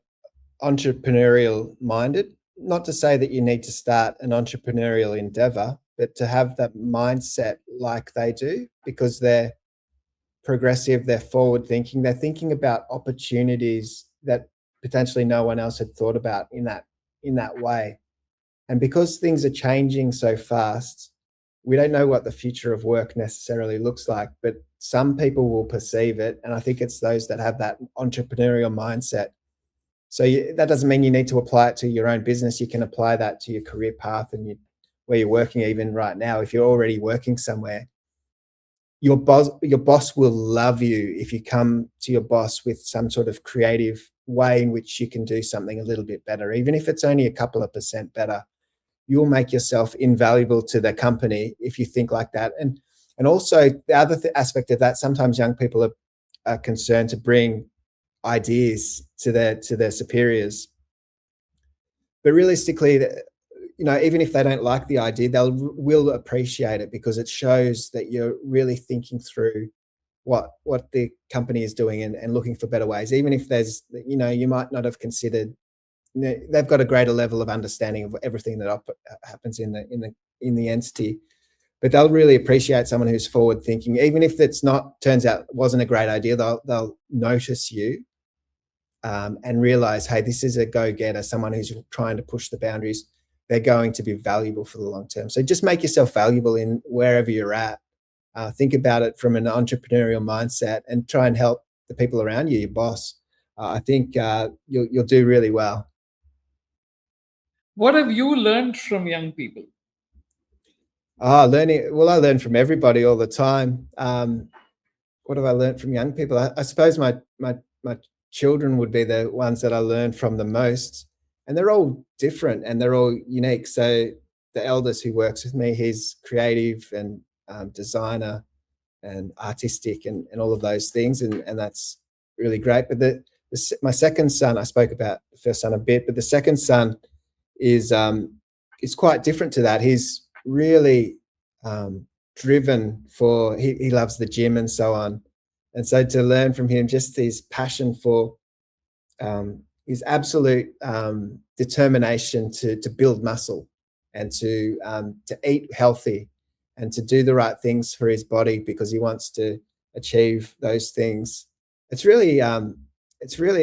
entrepreneurial minded, not to say that you need to start an entrepreneurial endeavor, but to have that mindset like they do, because they're progressive, they're forward thinking, they're thinking about opportunities that potentially no one else had thought about in that way. And because things are changing so fast, we don't know what the future of work necessarily looks like, but some people will perceive it. And I think it's those that have that entrepreneurial mindset. So that doesn't mean you need to apply it to your own business. You can apply that to your career path and where you're working even right now. If you're already working somewhere, your boss will love you if you come to your boss with some sort of creative way in which you can do something a little bit better, even if it's only a couple of percent better. You'll make yourself invaluable to the company if you think like that. And also the other aspect of that, sometimes young people are concerned to bring ideas to their superiors, but realistically, even if they don't like the idea, will appreciate it, because it shows that you're really thinking through what the company is doing, and looking for better ways, even if you might not have considered. They've got a greater level of understanding of everything that happens in the entity, but they'll really appreciate someone who's forward thinking, even if it's not turns out wasn't a great idea. They'll notice you, and realize, hey, this is a go-getter, someone who's trying to push the boundaries. They're going to be valuable for the long term. So just make yourself valuable in wherever you're at. Think about it from an entrepreneurial mindset, and try and help the people around you, your boss. I think you'll do really well. What have you learned from young people? Learning. Well, I learn from everybody all the time. What have I learned from young people? I suppose my children would be the ones that I learned from the most, and they're all different and they're all unique. So the eldest who works with me, he's creative and designer and artistic, and all of those things, and that's really great. But my second son, I spoke about the first son a bit, but the second son is quite different to that. He's really driven for he loves the gym and so on, and so to learn from him just his passion for his absolute determination to build muscle. and to eat healthy and to do the right things for his body because he wants to achieve those things. It's really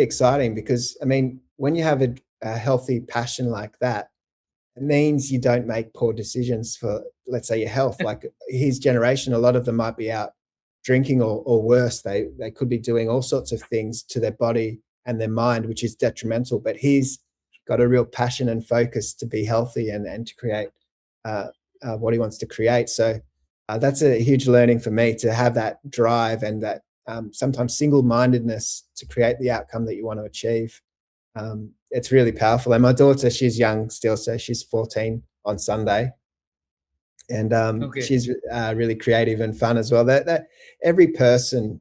exciting because, I mean, when you have a healthy passion like that, it means you don't make poor decisions for, let's say, your health. Like his generation, a lot of them might be out drinking or worse. They could be doing all sorts of things to their body and their mind, which is detrimental. But he's got a real passion and focus to be healthy and to create uh, what he wants to create. So that's a huge learning for me, to have that drive and that sometimes single-mindedness to create the outcome that you want to achieve. It's really powerful. And my daughter, she's young still, so she's 14 on Sunday, and Okay. she's really creative and fun as well. That every person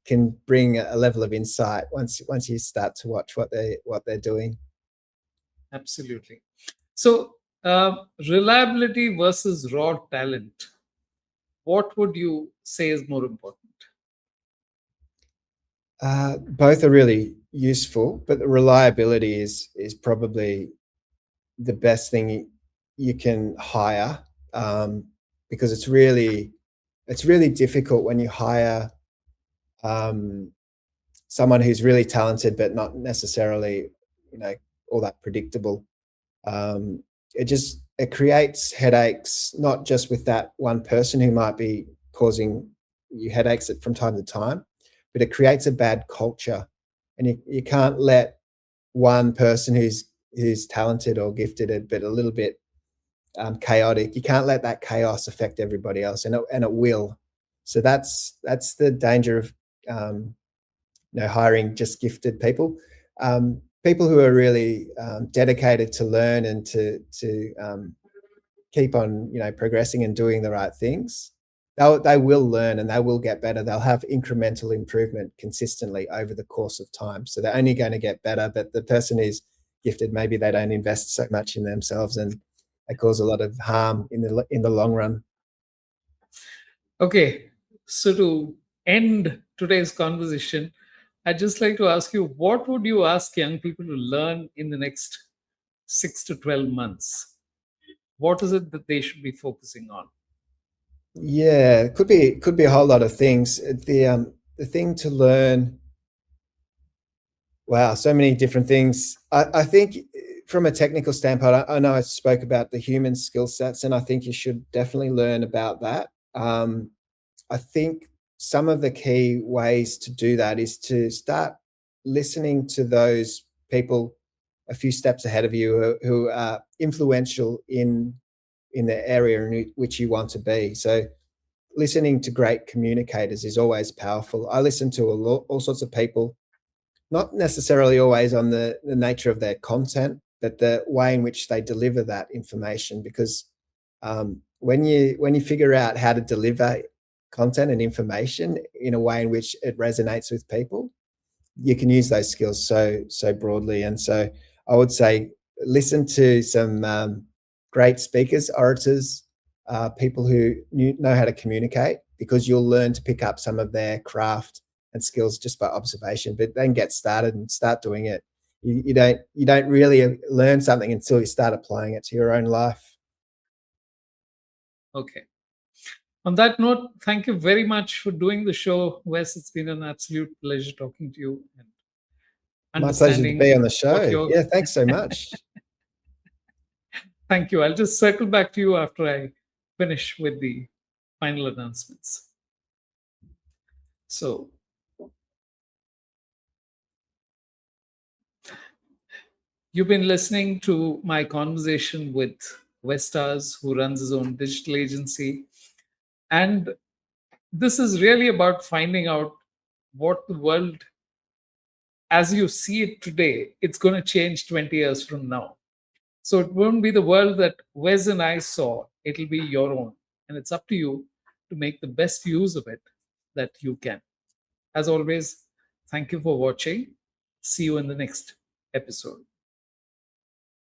can bring a level of insight once you start to watch what they're doing. Absolutely. So, reliability versus raw talent. What would you say is more important? Both are really useful, but the reliability is probably the best thing you can hire, because it's really difficult when you hire um, someone who's really talented but not necessarily, you know, all that predictable. Um, it creates headaches, not just with that one person who might be causing you headaches from time to time, but it creates a bad culture, and you can't let one person who's talented or gifted but a little bit chaotic. You can't let that chaos affect everybody else, and it will. So that's the danger of hiring just gifted people. People who are really dedicated to learn and to keep on progressing and doing the right things. They will learn and they will get better. They'll have incremental improvement consistently over the course of time. So they're only going to get better. But the person who's gifted, maybe they don't invest so much in themselves, and they cause a lot of harm in the long run. Okay. So, to end today's conversation, I'd just like to ask you, what would you ask young people to learn in the next 6 to 12 months? What is it that they should be focusing on? Yeah, it could be a whole lot of things. The thing to learn, wow, so many different things. I think from a technical standpoint, I know I spoke about the human skill sets, and I think you should definitely learn about that. I think some of the key ways to do that is to start listening to those people a few steps ahead of you who are influential in the area in which you want to be. So listening to great communicators is always powerful. I listen to all sorts of people, not necessarily always on the nature of their content, but the way in which they deliver that information. Because when you figure out how to deliver content and information in a way in which it resonates with people, you can use those skills so broadly. And so I would say listen to some great speakers, orators, people who know how to communicate, because you'll learn to pick up some of their craft and skills just by observation. But then get started and start doing it. You don't really learn something until you start applying it to your own life. Okay. On that note, thank you very much for doing the show, Wes. It's been an absolute pleasure talking to you and My pleasure to be understanding on the what show. you're. Yeah, thanks so much. Thank you. I'll just circle back to you after I finish with the final announcements. So, you've been listening to my conversation with Westars, who runs his own digital agency. And this is really about finding out what the world, as you see it today, it's going to change 20 years from now. So it won't be the world that Wes and I saw, it'll be your own. And it's up to you to make the best use of it that you can. As always, thank you for watching. See you in the next episode.